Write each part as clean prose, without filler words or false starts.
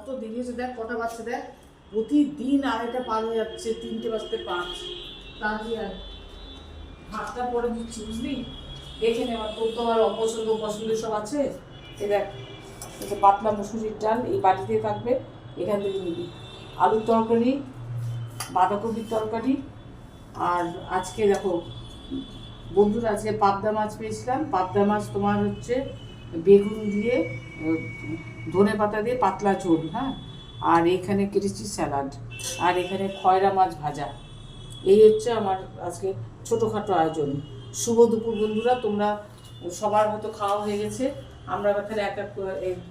কত দেরি হয়েছে দেখ, কটা বাজছে দেখ, প্রতিদিন আড়াইটা পার হয়ে যাচ্ছে, 3টে বাজতে 5। তাড়াতাড়ি আর ভাতটা পরে দিচ্ছি, বুঝলি? দেখে নেওয়ার তোর তো আর অপছন্দ পছন্দ সব আছে। এ দেখ, এটা পাতলা মুসুরির ডাল এই বাটিতে থাকবে, এখান থেকে নিবি। আলুর তরকারি, বাঁধাকপির তরকারি, আর আজকে দেখো বন্ধুরা, আজকে পাবদা মাছ পেয়েছিলাম। পাবদা মাছ তোমার হচ্ছে বেগুন দিয়ে, ধনে পাতা দিয়ে পাতলা ঝোল, হ্যাঁ। আর এখানে কেটেছি স্যালাড, আর এখানে খয়রা মাছ ভাজা। এই হচ্ছে আমার আজকে ছোটোখাটো আয়োজন। শুভ দুপুর বন্ধুরা, তোমরা সবার হয়তো খাওয়া হয়ে গেছে। আমরা তাহলে এক এক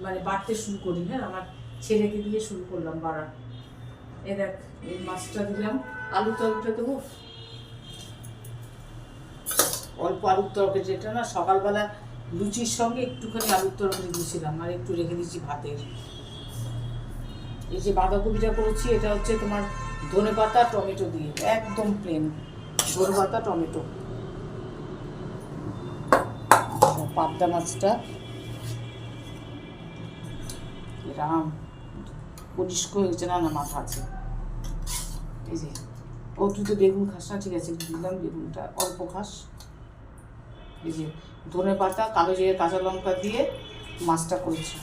মানে বাড়তে শুরু করি। হ্যাঁ, আমার ছেলেকে দিয়ে শুরু করলাম বাড়া। এ দেখ, এই মাছটা দিলাম। আলু তরকারিটা দেবো, অল্প আলুর তরকারি, যেটা না সকালবেলা লুচির সঙ্গে একটুখানি আলুর তরকারি দিয়েছিলাম, আর একটু রেখে দিয়েছি ভাতের। এই যে বাঁধাকপিটা করেছি, এটা হচ্ছে তোমার ধনে পাতা টমেটো দিয়ে, একদম প্লেন ধনে পাতা টমেটো। পাবদা মাছটা এরকম পরিষ্কার হয়েছে, না না মাথা আছে। এই যে, ও তুই তো বেগুন খাস না, ঠিক আছে দিলাম বেগুনটা, অল্প খাস। এই যে ধনে পাতা, কালো জিরে, কাঁচা লঙ্কা দিয়ে মাছটা করেছি।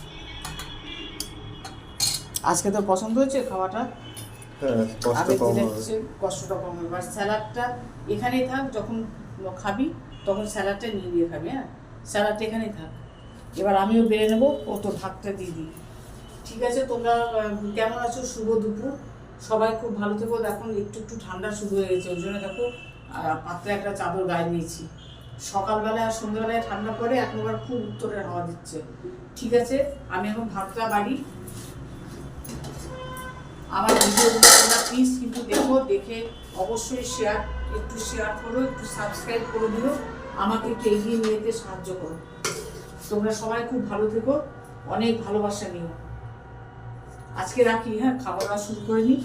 আজকে তো পছন্দ হয়েছে খাওয়াটা, কষ্টটা কম হবে। আর স্যালাডটা এখানেই থাক, যখন খাবি তখন স্যালাডটা নিয়ে দিয়ে খাবি। হ্যাঁ, স্যালাডটা এখানেই থাক। এবার আমিও বেড়ে নেবো, ও তো ভাতটা দিয়ে দিই। ঠিক আছে, তোমরা কেমন আছো? শুভ দুপুর, সবাই খুব ভালো থেকো। এখন একটু একটু ঠান্ডা শুরু হয়ে গেছে, ওই জন্য দেখো পাতলা একটা চাদর গায়ে নিয়েছি। সকালবেলায় আর সন্ধ্যাবেলায় ঠান্ডা পড়ে, এখন আবার খুব উত্তরের হাওয়া দিচ্ছে। ঠিক আছে, আমি এখন ভাতটা বাড়ি। আমার ভিডিওগুলো তোমরা প্লিজ কিন্তু দেখো, দেখে অবশ্যই একটু শেয়ার করো, একটু সাবস্ক্রাইব করে দিও, আমাকে একটু এগিয়ে নিয়ে যেতে সাহায্য করো। তোমরা সবাই খুব ভালো থেকো, অনেক ভালোবাসা নিও। আজকে রাখি, হ্যাঁ, খাওয়া দাওয়া শুরু করে নিই।